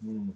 Hmm.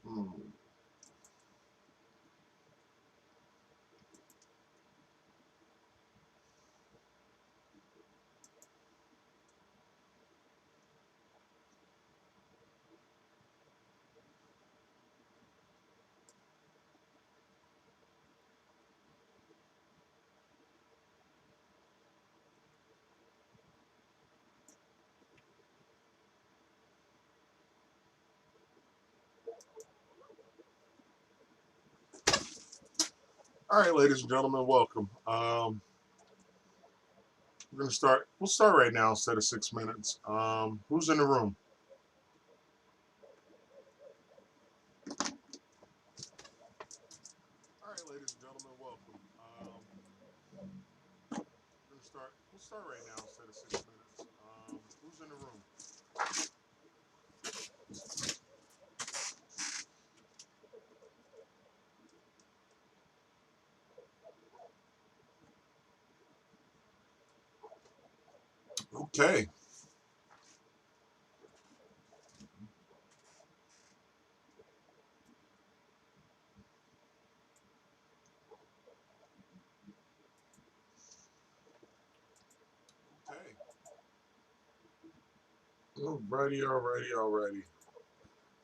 Hmm. All right, ladies and gentlemen, welcome. We're gonna start. We'll start right now instead of 6 minutes. Who's in the room? All right, ladies and gentlemen, welcome. We're gonna start. We'll start right now instead of 6 minutes. Who's in the room? Okay. Okay. Alrighty.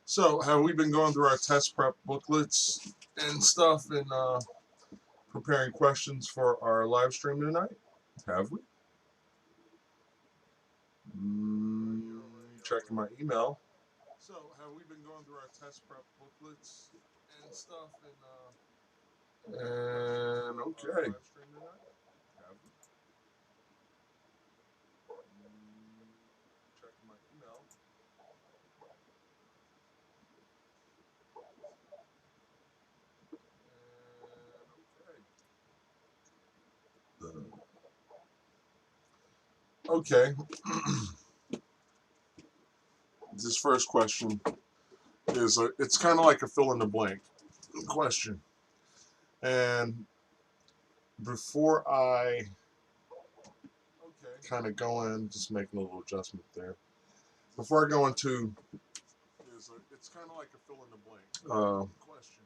So, have we been going through our test prep booklets and stuff and preparing questions for our live stream tonight? Have we? Checking my email. So, have we been going through our test prep booklets and stuff and okay. Live stream tonight? Have we? Checking my email. Okay. This first question it's kind of like a fill in the blank question. And before I kind of go in, just making a little adjustment there. Before I go into, it's kind of like a fill in the blank question.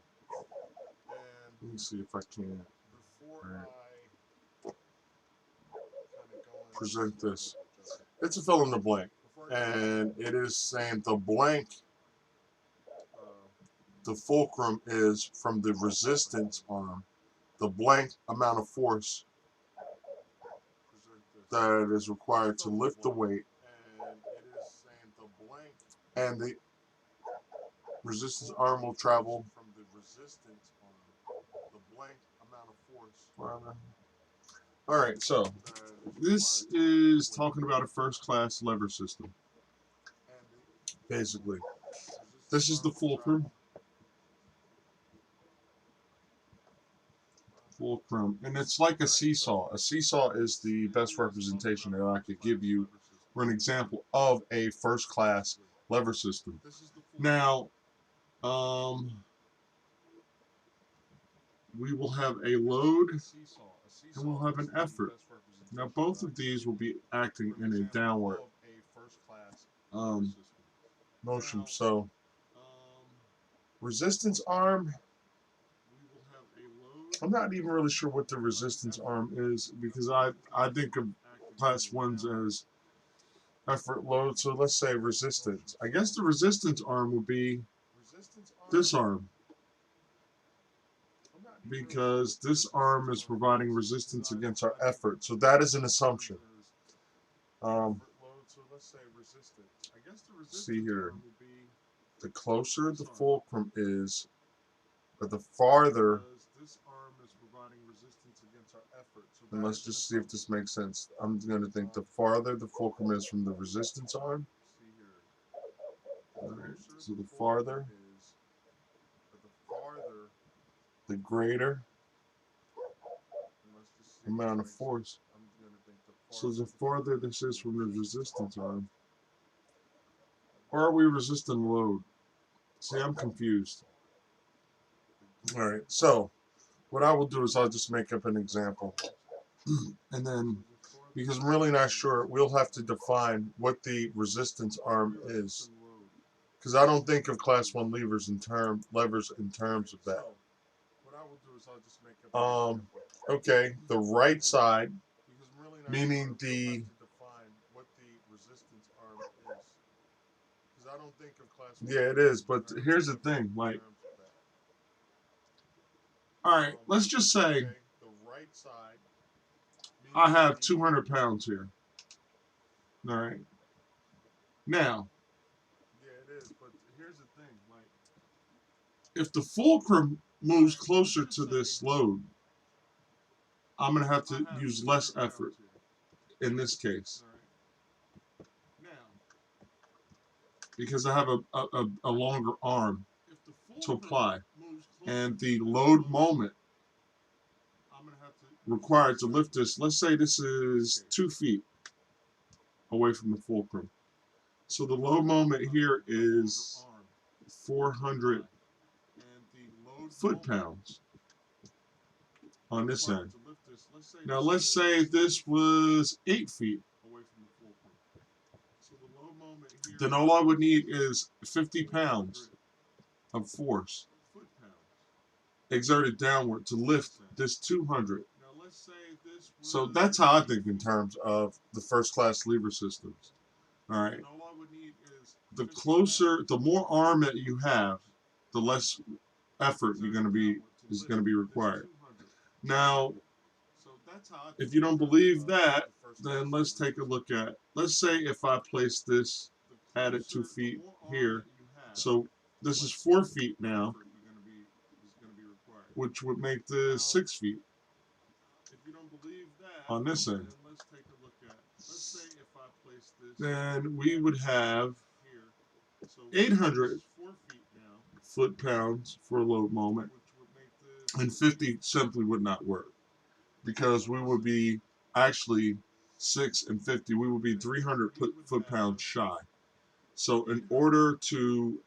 And let me see if I can. Before I present this, it's a fill in the blank, and it is saying the blank. The fulcrum is from the resistance arm. The blank amount of force that is required to lift the weight, and the resistance arm will travel All right, so this is talking about a first-class lever system. Basically, this is the fulcrum. Fulcrum, and it's like a seesaw. A seesaw is the best representation that I could give you for an example of a first-class lever system. Now, we will have a load and we'll have an effort. Now, both of these will be acting in a downward motion. So, resistance arm, I'm not even really sure what the resistance arm is, because I think of class 1s as effort load. So let's say resistance. I guess the resistance arm would be this arm, because this arm is providing resistance against our effort. So that is an assumption. See here, the closer the fulcrum is, or the farther, and let's just see if this makes sense. I'm going to think the farther the fulcrum is from the resistance arm. Alright, so the farther, the greater amount of force. So the farther this is from the resistance arm, or are we resisting load? See, I'm confused. Alright, so what I will do is I'll just make up an example. And then, because I'm really not sure, we'll have to define what the resistance arm is. Because I don't think of class 1 levers in terms of that. Okay, the right side, meaning the, yeah, it is, but here's the thing, like, alright, let's just say I have 200 pounds here. Alright. Now, if the fulcrum moves closer to this load, I'm going to have to use less effort in this case, because I have a longer arm to apply. And the load moment required to lift this, let's say this is 2 feet away from the fulcrum. So the load moment here is 400 foot-pounds on this end. Now let's say this was 8 feet. Then all I would need is 50 pounds of force exerted downward to lift this 200. So that's how I think in terms of the first-class lever systems. All right. The closer, the more arm that you have, the less effort is going to be required. Now, if you don't believe that, then let's take a look at, let's say if I place this, added 2 feet here, so this is 4 feet now, which would make this 6 feet on this end. Then we would have 800 foot-pounds for a load moment, and 50 simply would not work, because we would be actually 6 and 50, we would be 300 foot-pounds shy. So in order to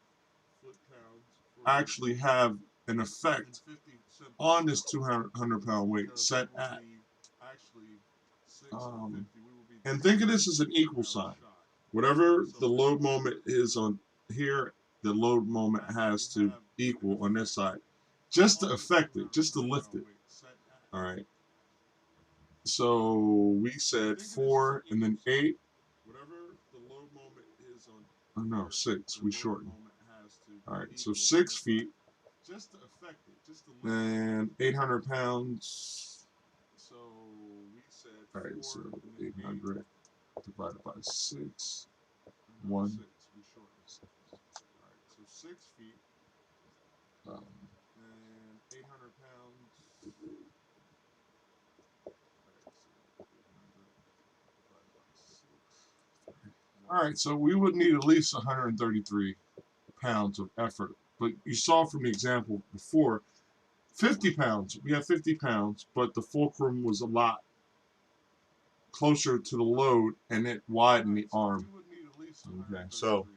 actually have an effect on this 200-pound weight set at, and think of this as an equal sign. Whatever the load moment is on here, the load moment has to equal on this side, just to affect it, just to lift it. All right. So we said 4 and then 8. Oh no, 6. We shortened. All right. So 6 feet and 800 pounds. All right. So 800 divided by 6. 1. All right. So 6 feet. And 800 pounds All right, so we would need at least 133 pounds of effort. But you saw from the example before, 50 pounds. We have 50 pounds, but the fulcrum was a lot closer to the load, and it widened the arm. Okay, so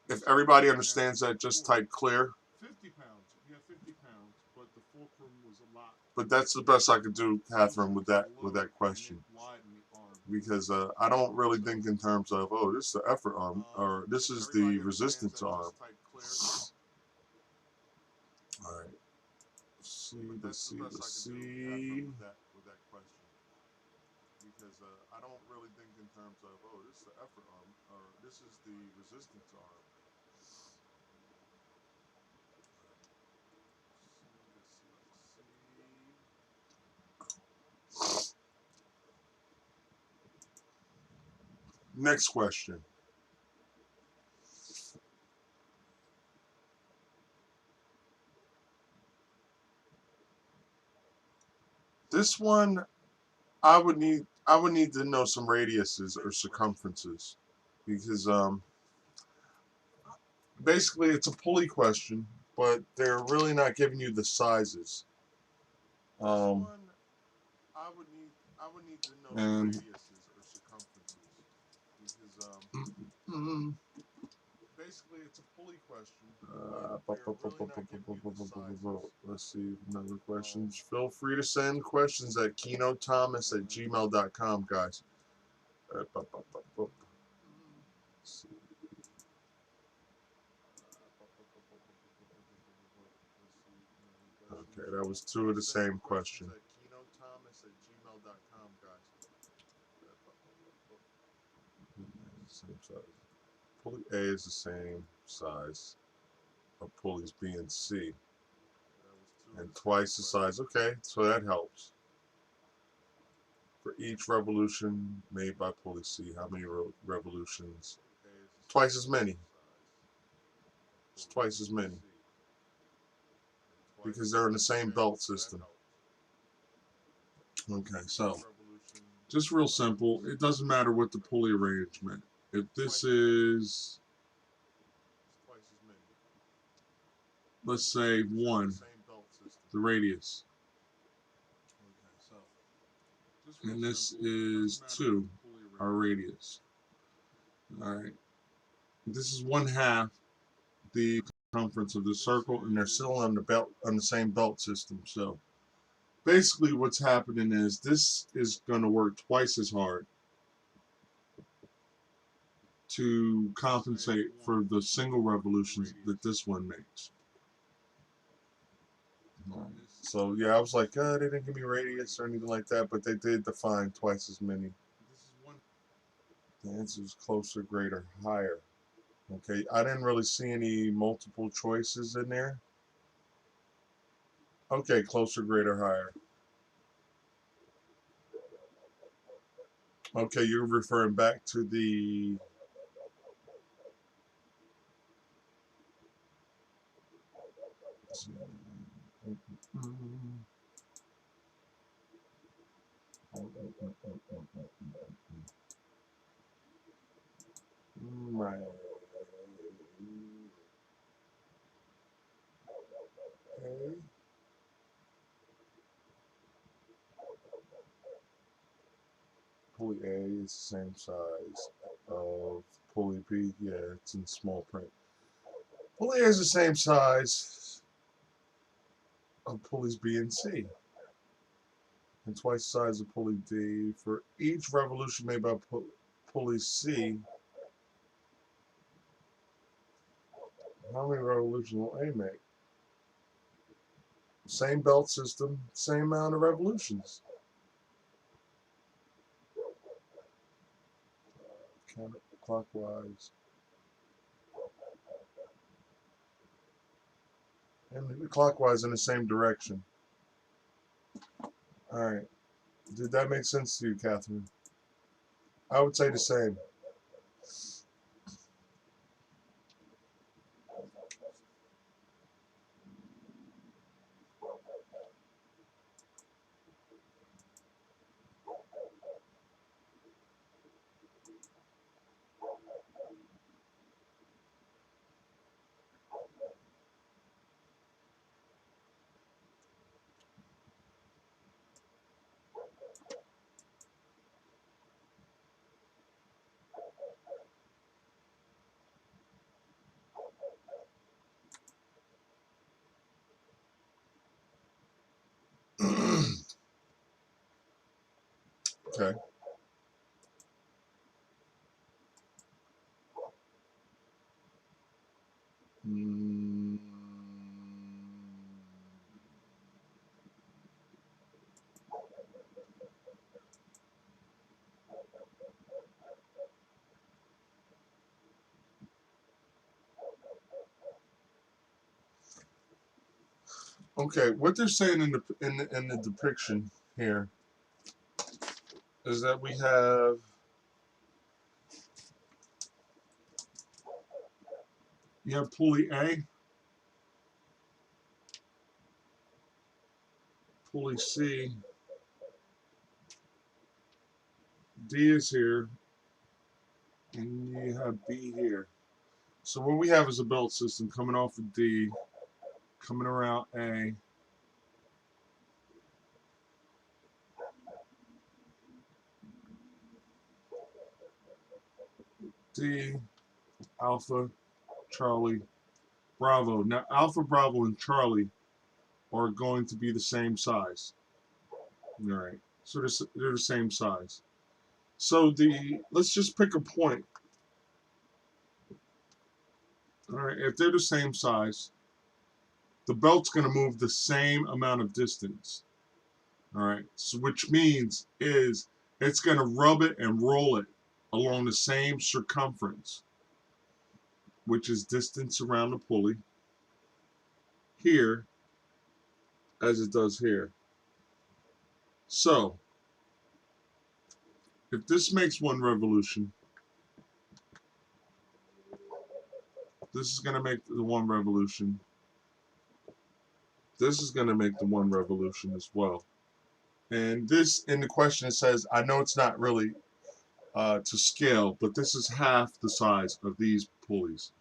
if everybody understands that, just type clear. 50 pounds. We have 50 pounds, but the fulcrum was a lot. But that's the best I could do, Catherine, with that question, because I don't really think in terms of, oh, this is the effort arm, or this is the resistance arm. All right. Let's see. Because I don't really think in terms of, oh, this is the effort arm, or this is the resistance arm. Next question. This one, I would need to know some radiuses or circumferences, because basically it's a pulley question, but they're really not giving you the sizes. I would need to know some radiuses or circumferences, because basically it's a pulley question. Let's see another questions. Feel free to send questions at kienothomas@gmail.com, guys. Okay, that was two of the same question. Same size. Pulley A is the same size of pulleys B and C, and twice the size. Okay, so that helps. For each revolution made by pulley C, how many revolutions? Twice as many. It's twice as many, because they're in the same belt system. Okay, so just real simple. It doesn't matter what the pulley arrangement. If this is, let's say 1, the radius, and this is 2, our radius. All right, this is 1/2 the circumference of the circle, and they're still on the same belt system. So basically what's happening is this is going to work twice as hard to compensate for the single revolutions that this one makes. So yeah, I was like, they didn't give me radius or anything like that, but they did define twice as many. The answer is closer, greater, higher. Okay, I didn't really see any multiple choices in there. Okay, closer, greater, higher. Okay, you're referring back to the right. Okay. Pulley A is the same size of pulley B. Yeah, it's in small print. Pulley A is the same size of pulleys B and C, and twice the size of pulley D. For each revolution made by pulley C, how many revolutions will A make? Same belt system, same amount of revolutions. Counterclockwise. And clockwise in the same direction. Alright. Did that make sense to you, Catherine? I would say the same. Okay. Mm. Okay, what they're saying in the depiction here is that we have pulley A, pulley C, D is here, and you have B here. So what we have is a belt system coming off of D, coming around A, D, Alpha, Charlie, Bravo. Now Alpha, Bravo, and Charlie are going to be the same size. All right, so they're the same size. So let's just pick a point. All right, if they're the same size, the belt's going to move the same amount of distance. All right, so which means is it's going to rub it and roll it along the same circumference, which is distance around the pulley here as it does here. So if this makes one revolution, this is going to make the one revolution. This is going to make the one revolution as well. And this in the question, it says, I know it's not really to scale, but this is half the size of these pulleys.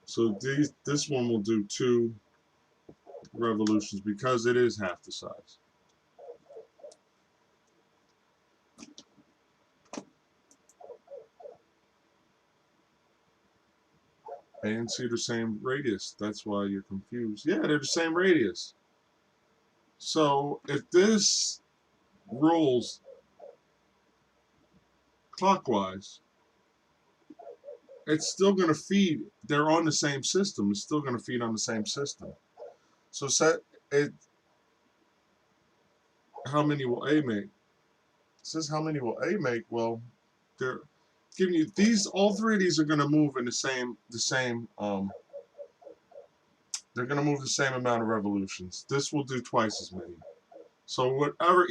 So this one will do 2 revolutions because it is half the size. A and C are the same radius. That's why you're confused. Yeah, they're the same radius. So if this rolls clockwise, it's still going to feed. They're on the same system. It's still going to feed on the same system. So how many will A make? It says how many will A make? Well, they're giving you these. All 3 of these are going to move in the same. They're going to move the same amount of revolutions. This will do twice as many. So whatever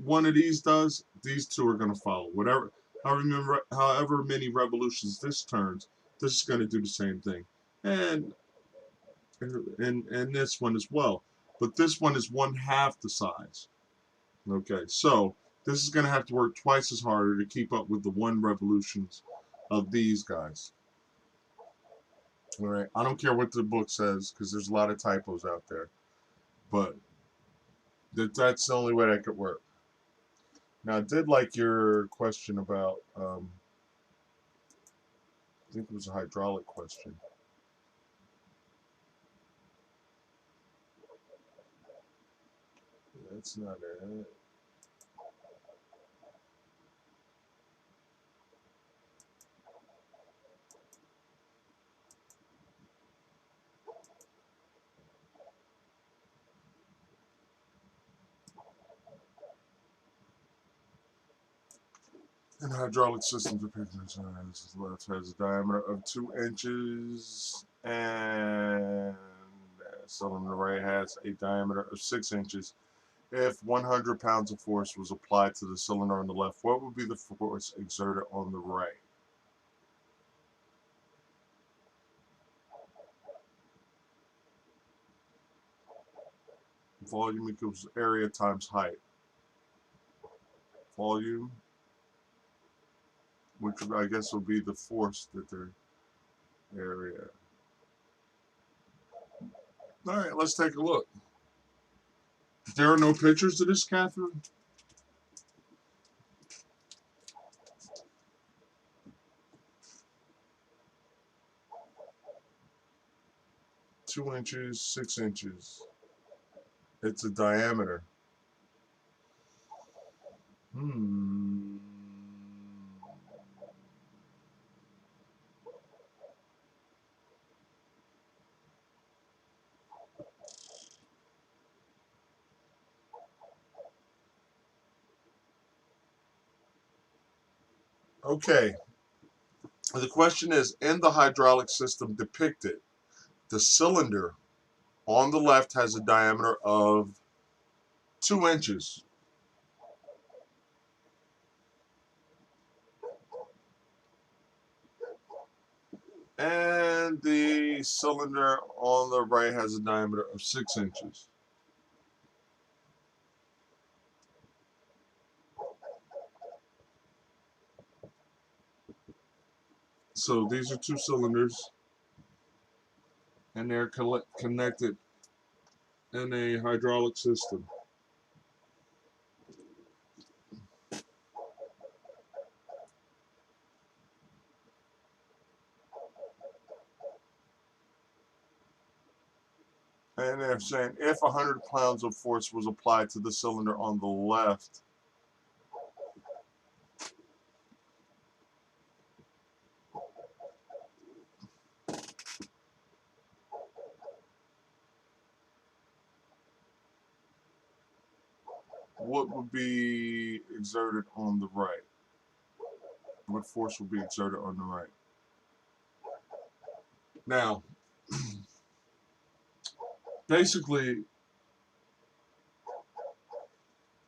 one of these does, these 2 are going to follow. However many revolutions this turns, this is going to do the same thing, and this one as well. But this one is 1/2 the size. Okay, so this is going to have to work twice as harder to keep up with the 1 revolutions of these guys. All right, I don't care what the book says because there's a lot of typos out there, but that's the only way that could work. Now, I did like your question about, I think it was a hydraulic question. That's not it. In hydraulic systems, the left has a diameter of 2 inches, and cylinder right has a diameter of 6 inches. If 100 pounds of force was applied to the cylinder on the left, what would be the force exerted on the right? Volume equals area times height. Volume, which I guess will be the force that they're area. All right, let's take a look. There are no pictures of this, Catherine? 2 inches, 6 inches. It's a diameter. Hmm. Okay. The question is, in the hydraulic system depicted, the cylinder on the left has a diameter of 2 inches. And the cylinder on the right has a diameter of 6 inches. So these are two cylinders, and they're connected in a hydraulic system. And they're saying if 100 pounds of force was applied to the cylinder on the left, what would be exerted on the right? What force would be exerted on the right? Now, basically,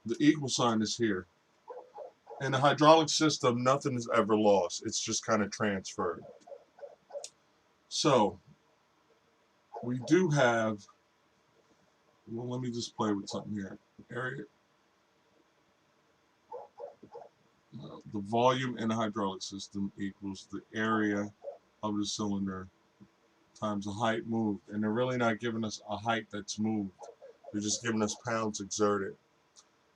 the equal sign is here. In the hydraulic system, nothing is ever lost. It's just kind of transferred. So, we do have, well, let me just play with something here. Area, the volume in the hydraulic system equals the area of the cylinder times the height moved. And they're really not giving us a height that's moved. They're just giving us pounds exerted.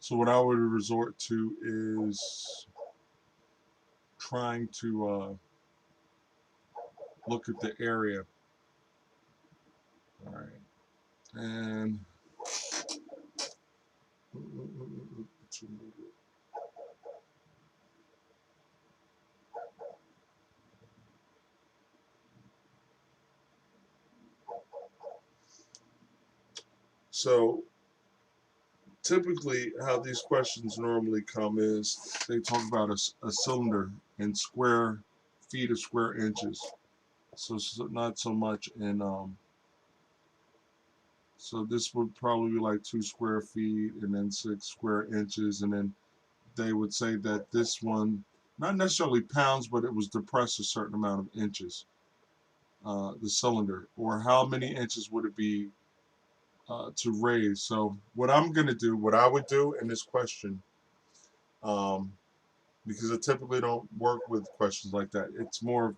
So what I would resort to is trying to look at the area. All right. And so typically how these questions normally come is they talk about a cylinder in square feet or square inches. So not so much in so this would probably be like 2 square feet and then 6 square inches, and then they would say that this one, not necessarily pounds, but it was depressed a certain amount of inches, the cylinder, or how many inches would it be to raise. So what I'm going to do, what I would do in this question, because I typically don't work with questions like that, it's more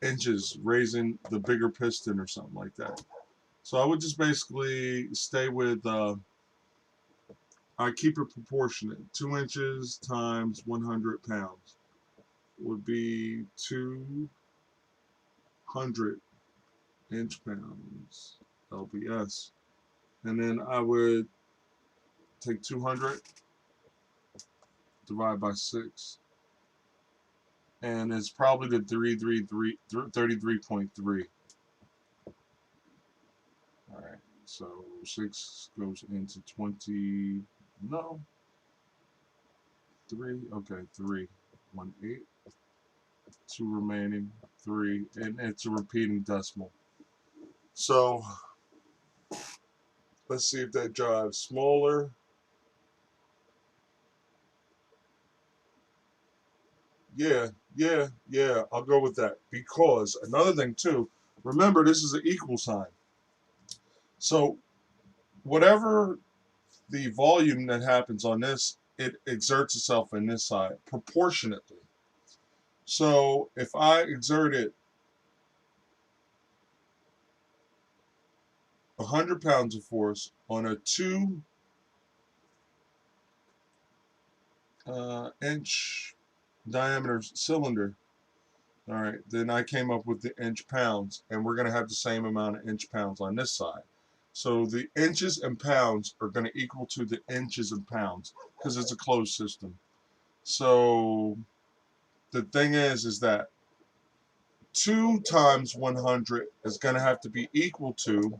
inches, raising the bigger piston or something like that. So I would just basically stay with, I keep it proportionate. 2 inches times 100 pounds would be 200 inch pounds, LBS. And then I would take 200, divide by 6. And it's probably the 33.3. All right, so 6 goes into 20, no, 3, okay, 3, 1, 8, 2 remaining, 3, and it's a repeating decimal. So let's see if that drives smaller. Yeah, I'll go with that. Because another thing too, remember this is an equal sign. So whatever the volume that happens on this, it exerts itself in this side proportionately. So if I exerted 100 pounds of force on a 2 inch diameter cylinder, all right, then I came up with the inch pounds, and we're going to have the same amount of inch pounds on this side. So the inches and pounds are going to equal to the inches and pounds, because it's a closed system. So the thing is that 2 times 100 is going to have to be equal to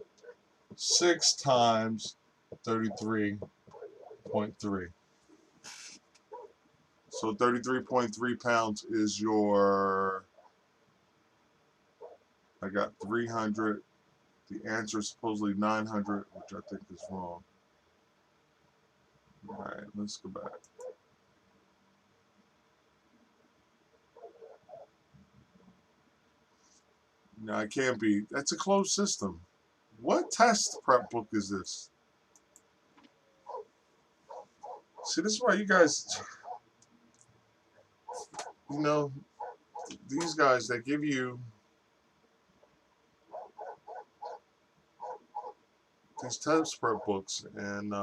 6 times 33.3. So 33.3 pounds is your, I got 300. The answer is supposedly 900, which I think is wrong. All right, let's go back. No, it can't be. That's a closed system. What test prep book is this? See, this is why you guys, you know, these guys that give you these test prep books, and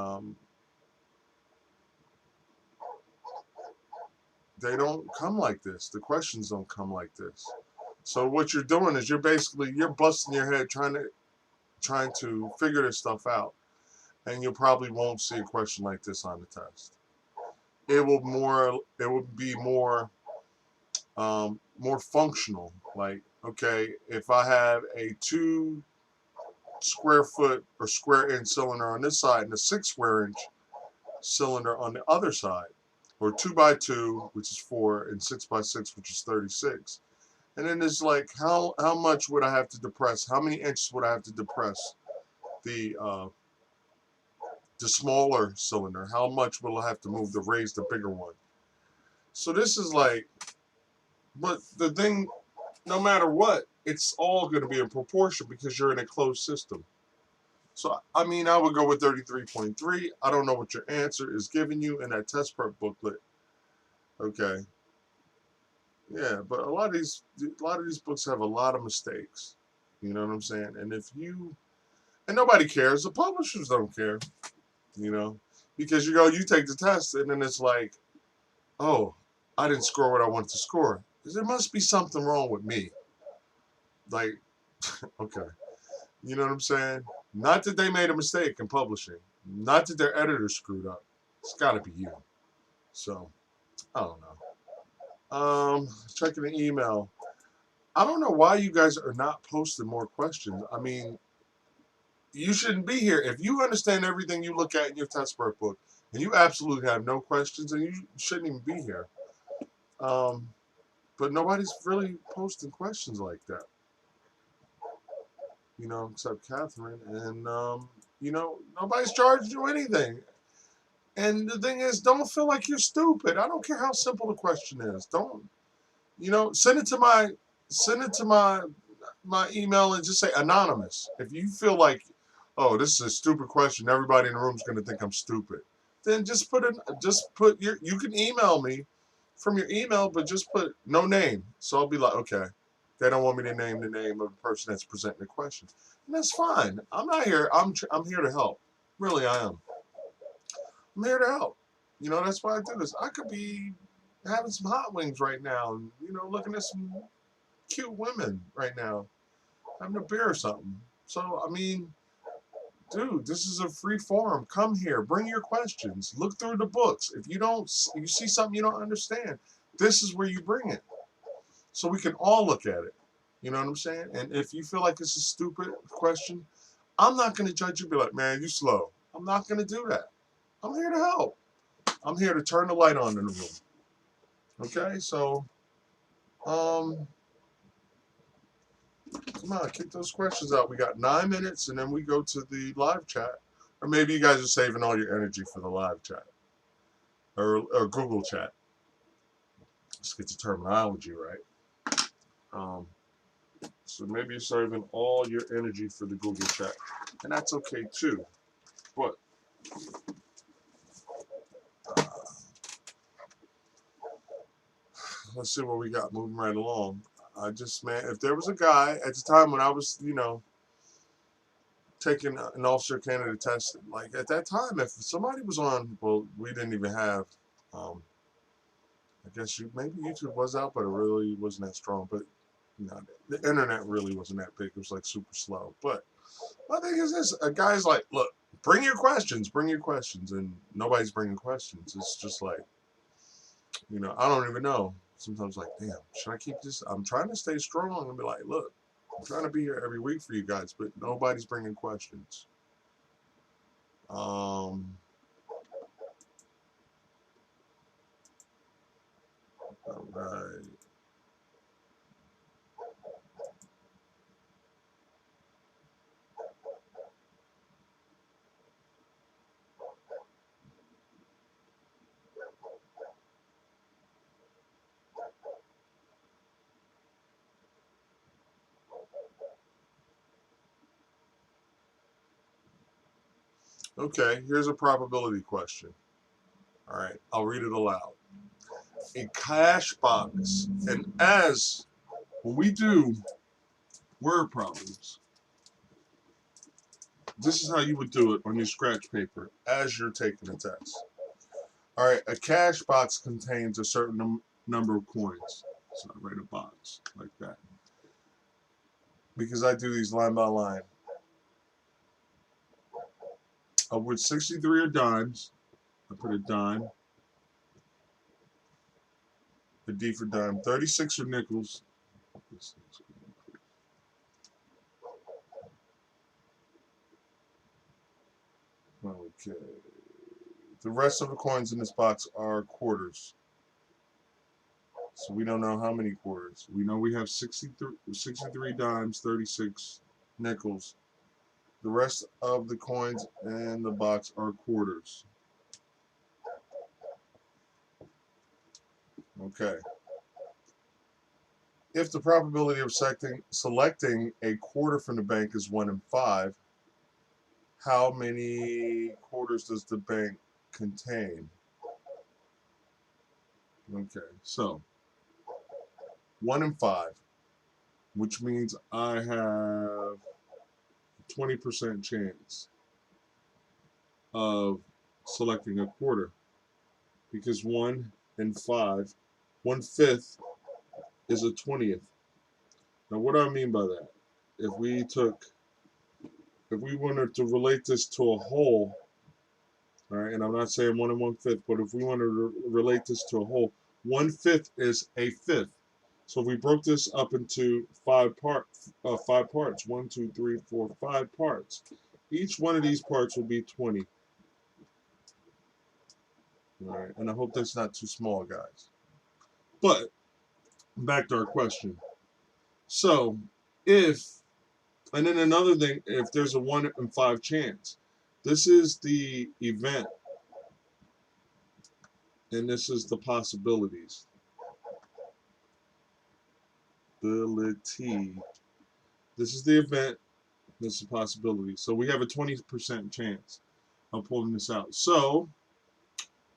they don't come like this. The questions don't come like this. So what you're doing is you're busting your head trying to figure this stuff out, and you probably won't see a question like this on the test. It will be more functional. Like, okay, if I have a 2 square foot or square inch cylinder on this side and a 6 square inch cylinder on the other side, or 2 by 2, which is 4, and 6 by 6, which is 36. And then it's like, how much would I have to depress? How many inches would I have to depress the smaller cylinder? How much will I have to move to raise the bigger one? So this is like, but the thing, no matter what, it's all going to be in proportion because you're in a closed system. So, I mean, I would go with 33.3. I don't know what your answer is giving you in that test prep booklet. Okay. Yeah, but a lot of these books have a lot of mistakes. You know what I'm saying? And nobody cares. The publishers don't care. You know, because you take the test and then it's like, oh, I didn't score what I wanted to score. There must be something wrong with me. Like, okay. You know what I'm saying? Not that they made a mistake in publishing. Not that their editor screwed up. It's got to be you. So, I don't know. Checking the email. I don't know why you guys are not posting more questions. I mean, you shouldn't be here. If you understand everything you look at in your test prep book, and you absolutely have no questions, then you shouldn't even be here. But nobody's really posting questions like that. You know, except Catherine. And, nobody's charged you anything. And the thing is, don't feel like you're stupid. I don't care how simple the question is. Don't, send it to my email and just say anonymous. If you feel like, oh, this is a stupid question, everybody in the room is going to think I'm stupid, then you can email me from your email, but just put no name. So I'll be like, okay, they don't want me to name the name of the person that's presenting the question. And that's fine. I'm not here. I'm here to help. Really, I am. I'm here to help. That's why I do this. I could be having some hot wings right now, and, looking at some cute women right now, having a beer or something. So, I mean, dude, this is a free forum. Come here, bring your questions, look through the books. If you see something you don't understand, this is where you bring it. So we can all look at it. You know what I'm saying? And if you feel like it's a stupid question, I'm not going to judge you. Be like, man, you slow. I'm not going to do that. I'm here to help. I'm here to turn the light on in the room. Okay, so, come on, kick those questions out. We got 9 minutes, and then we go to the live chat. Or maybe you guys are saving all your energy for the live chat. Or Google chat. Let's get the terminology right. So maybe you're saving all your energy for the Google chat. And that's okay, too. But, let's see what we got moving right along. If there was a guy at the time when I was, taking an officer candidate test, like at that time, if somebody was on, well, we didn't even have, I guess maybe YouTube was out, but it really wasn't that strong. But, the internet really wasn't that big. It was like super slow. But my thing is this: a guy's like, look, Bring your questions. Bring your questions. And nobody's bringing questions. It's just like, you know, I don't even know. Sometimes like, damn, should I keep this? I'm trying to stay strong and be like, look, I'm trying to be here every week for you guys, but nobody's bringing questions. All right. Okay, here's a probability question. All right, I'll read it aloud. A cash box, and as when we do word problems, this is how you would do it on your scratch paper as you're taking a test. All right, a cash box contains a certain number of coins. So I write a box like that. Because I do these line by line. Of which 63 are dimes. I put a dime. A D for dime. 36 are nickels. Okay. The rest of the coins in this box are quarters. So we don't know how many quarters. We know we have 63 dimes, 36 nickels. The rest of the coins in the box are quarters. Okay. If the probability of selecting a quarter from the bank is 1 in 5, how many quarters does the bank contain? Okay, so 1 in 5, which means I have 20% chance of selecting a quarter, because 1 in 5, 1/5 is a 20th. Now, what do I mean by that? If we wanted to relate this to a whole, all right, and I'm not saying 1 and 1/5, but if we wanted to relate this to a whole, 1/5 is a fifth. So if we broke this up into 5 parts, 1, 2, 3, 4, 5 parts. Each one of these parts will be 20. All right, and I hope that's not too small, guys. But back to our question. So and then another thing, if there's a 1 in 5 chance, this is the event, and this is the possibilities. This is the event, this is the possibility. So we have a 20% chance of pulling this out. So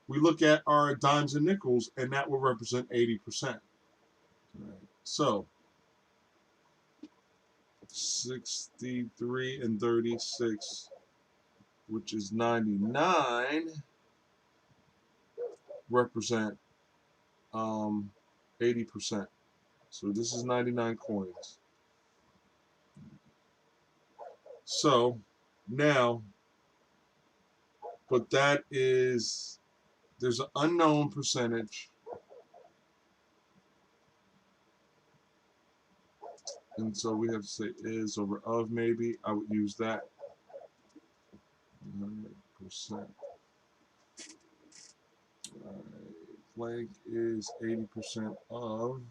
we look at our dimes and nickels, and that will represent 80%. Right. So 63 and 36, which is 99, represent 80%. So this is 99 coins. So now, but that is, there's an unknown percentage, and so we have to say is over of. Maybe I would use that 100%. Blank is 80% of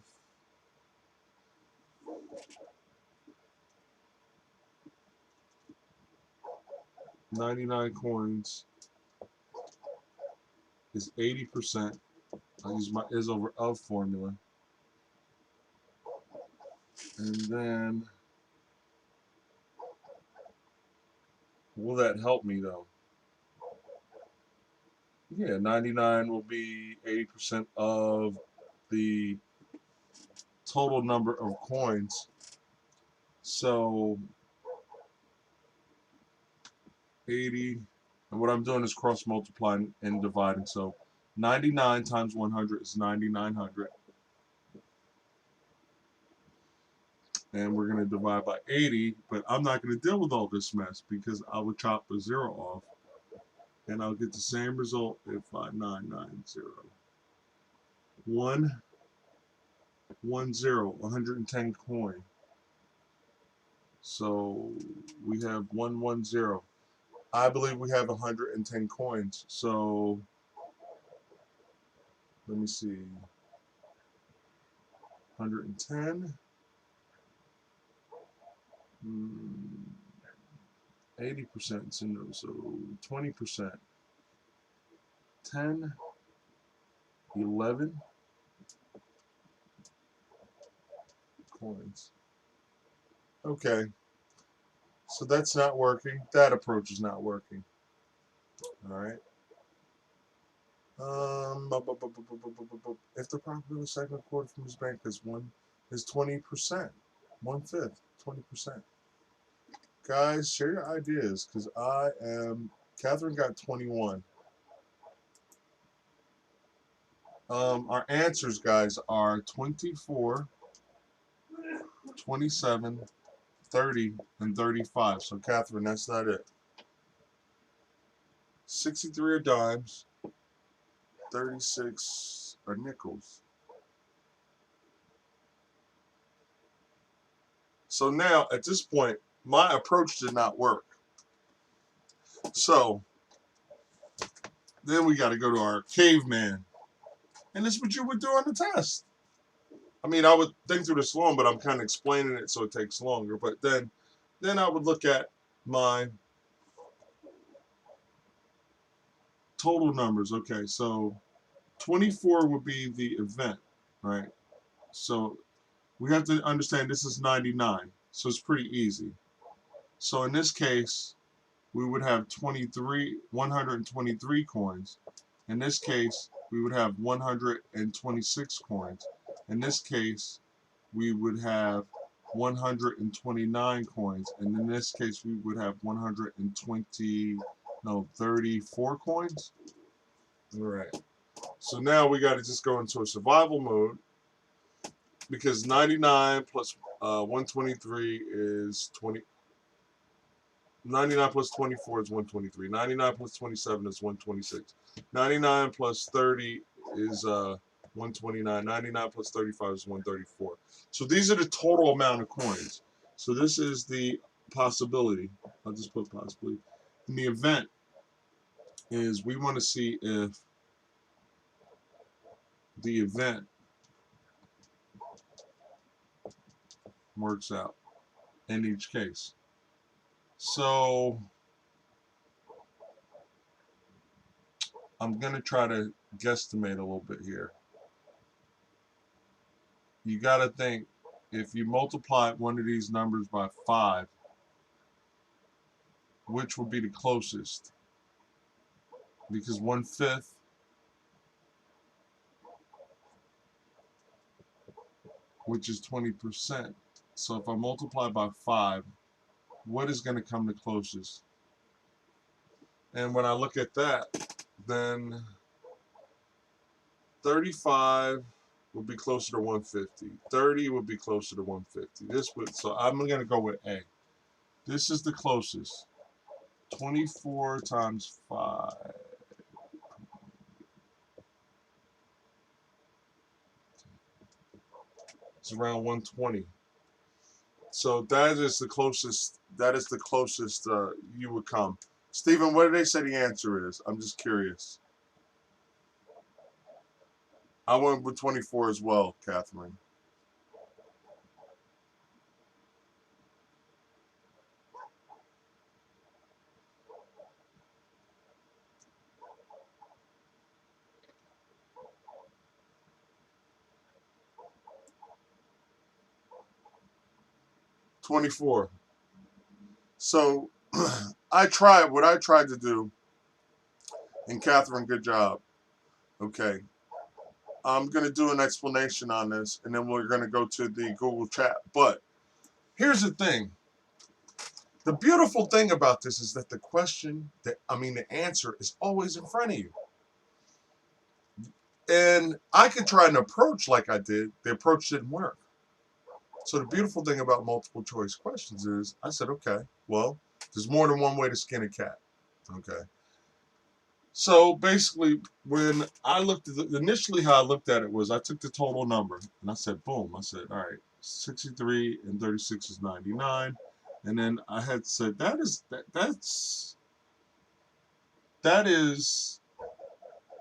99 coins is 80%. I use my is over of formula. And then, will that help me though? Yeah, 99 will be 80% of the total number of coins. So 80, and what I'm doing is cross multiplying and dividing. So 99 times 100 is 9,900. and we're going to divide by 80, but I'm not going to deal with all this mess because I would chop a 0 off, and I'll get the same result if I 990. 110, 110 coin. So we have 110. I believe we have 110 coins. So let me see. 110. 80%, so 20%. 10, 11 coins. Okay. So that's not working. That approach is not working. All right. If the profit of the second quarter from his bank is 20%, 1/5, 20%. Guys, share your ideas because Catherine got 21. Our answers, guys, are 24, 27, 30, and 35. So, Catherine, that's not it. 63 are dimes, 36 are nickels. So now, at this point, my approach did not work. So, then we got to go to our caveman. And this is what you would do on the test. I mean, I would think through this long, but I'm kind of explaining it so it takes longer. But then I would look at my total numbers. Okay, so 24 would be the event, right? So we have to understand this is 99, so it's pretty easy. So in this case, we would have 123 coins. In this case, we would have 126 coins. In this case, we would have 129 coins. And in this case, we would have 34 coins. All right. So now we got to just go into a survival mode because 99 plus 123 is 20. 99 plus 24 is 123. 99 plus 27 is 126. 99 plus 30 is 129. 99 plus 35 is 134. So these are the total amount of coins. So this is the possibility. I'll just put possibility. And the event is we want to see if the event works out in each case. So I'm going to try to guesstimate a little bit here. You got to think, if you multiply one of these numbers by 5, which would be the closest? Because 1/5 which is 20%. So if I multiply by 5, what is going to come the closest? And when I look at that, then 35 would be closer to 150. 30 would be closer to 150. So I'm going to go with A. This is the closest. 24 times 5. It's around 120. So that is the closest. That is the closest you would come. Stephen, what did they say the answer is? I'm just curious. I went with 24 as well, Catherine. $24. So I tried what I tried to do, and Catherine, good job. Okay. I'm going to do an explanation on this, and then we're going to go to the Google chat. But here's the thing. The beautiful thing about this is that the answer is always in front of you. And I could try an approach like I did. The approach didn't work. So the beautiful thing about multiple choice questions is I said, okay, well, there's more than one way to skin a cat. Okay. So basically, when I looked at initially how I looked at it was I took the total number and I said, boom. I said, all right, 63 and 36 is 99, and then I had said that is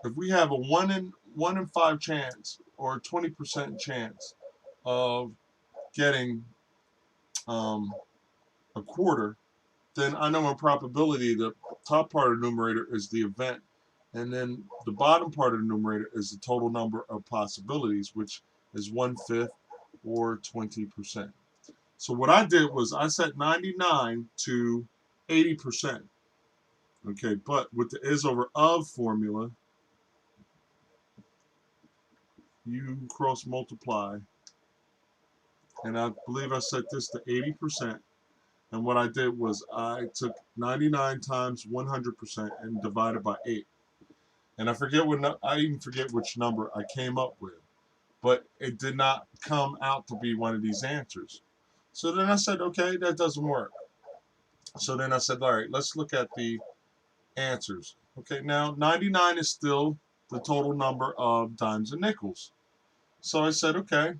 if we have a 1 in 5 chance or 20% chance of getting a quarter, then I know in probability the top part of the numerator is the event, and then the bottom part of the numerator is the total number of possibilities, which is 1/5 or 20%. So what I did was I set 99 to 80%. Okay, but with the is over of formula, you cross multiply, and I believe I set this to 80%. And what I did was I took 99 times 100% and divided by 8. And I even forget which number I came up with, but it did not come out to be one of these answers. So then I said, okay, that doesn't work. So then I said, all right, let's look at the answers. Okay, now 99 is still the total number of dimes and nickels. So I said, okay,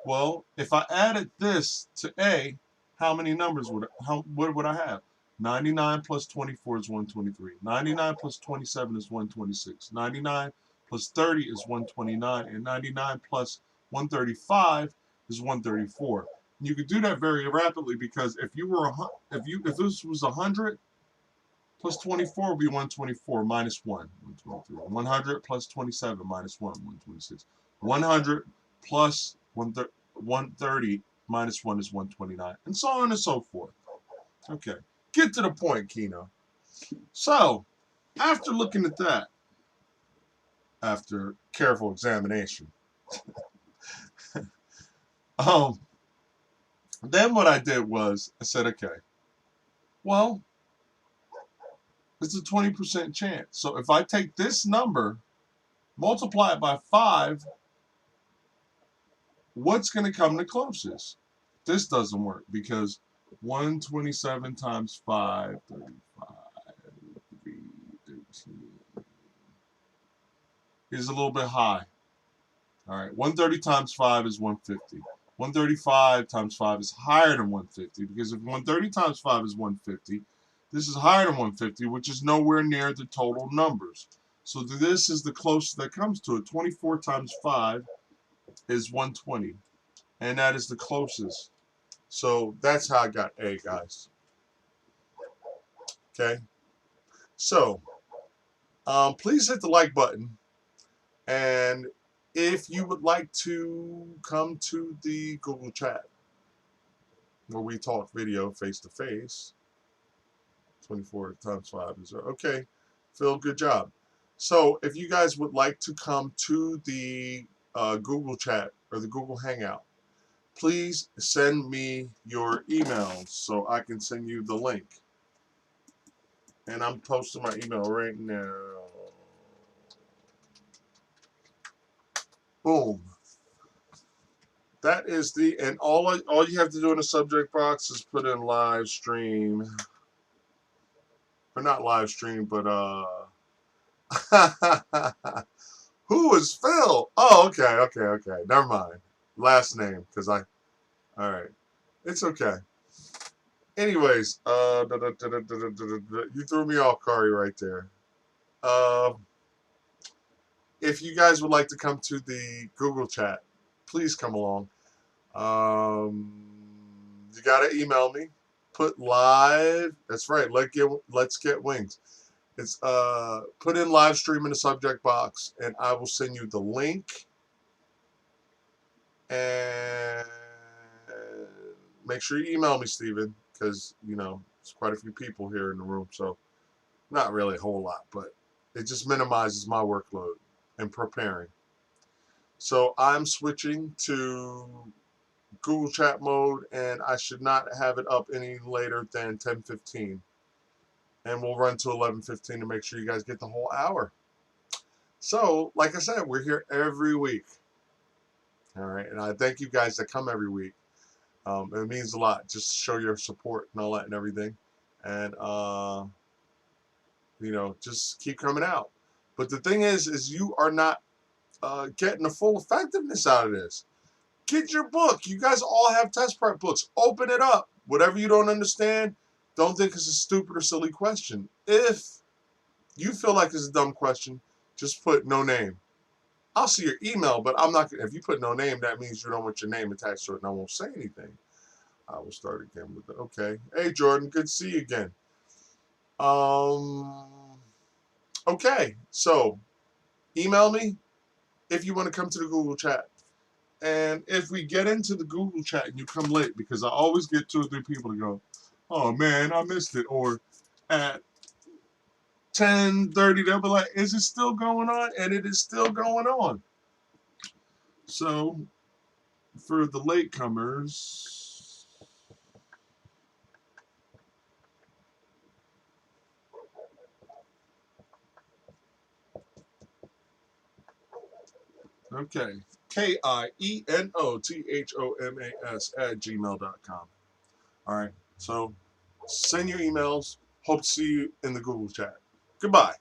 well, if I added this to A, how many numbers what would I have? 99 plus 24 is 123. 99 plus 27 is 126. 99 plus 30 is 129. And 99 plus 135 is 134. And you could do that very rapidly because if this was 100 plus 24 would be 124 minus 1, 123. 100 plus 27 minus 1, 126. 100 plus 130 minus 1 is 129, and so on and so forth. Okay, get to the point, Kieno. So, after looking at that, after careful examination, then what I did was I said, okay, well, it's a 20% chance. So if I take this number, multiply it by 5, what's going to come the closest? This doesn't work because 127 times 5, 35, 313 is a little bit high. All right, 130 times 5 is 150. 135 times 5 is higher than 150 because if 130 times 5 is 150, this is higher than 150, which is nowhere near the total numbers. So this is the closest that comes to it. 24 times 5 is 120, and that is the closest. So that's how I got A, guys. Okay. So please hit the like button, and if you would like to come to the Google chat where we talk video face to face, 24 times 5 is okay. Phil, good job. So if you guys would like to come to the Google chat or the Google Hangout, please send me your emails so I can send you the link. And I'm posting my email right now. Boom. That is and all you have to do in the subject box is put in live stream. Or not live stream, but who is Phil? Oh, okay. Never mind. Last name, because all right. It's okay. Anyways, you threw me off, Kari, right there. If you guys would like to come to the Google chat, please come along. You gotta email me. Put live. That's right. Let's get wings. It's put in live stream in the subject box, and I will send you the link. And make sure you email me, Steven, because there's quite a few people here in the room, so not really a whole lot, but it just minimizes my workload in preparing. So I'm switching to Google Chat mode, and I should not have it up any later than 10:15. And we'll run to 11:15 to make sure you guys get the whole hour. So, like I said, we're here every week. All right, and I thank you guys that come every week. It means a lot. Just show your support and all that and everything. And, you know, just keep coming out. But the thing is you are not getting the full effectiveness out of this. Get your book. You guys all have test prep books. Open it up. Whatever you don't understand, don't think it's a stupid or silly question. If you feel like it's a dumb question, just put no name. I'll see your email, but I'm not. If you put no name, that means you don't want your name attached to it, and I won't say anything. I will start again with it. Okay. Hey, Jordan. Good to see you again. Okay. So, email me if you want to come to the Google chat. And if we get into the Google chat and you come late, because I always get 2 or 3 people to go, oh man, I missed it. Or at 10:30, they'll be like, is it still going on? And it is still going on. So for the latecomers, okay, KIENOTHOMAS@gmail.com. All right, so send your emails. Hope to see you in the Google chat. Goodbye.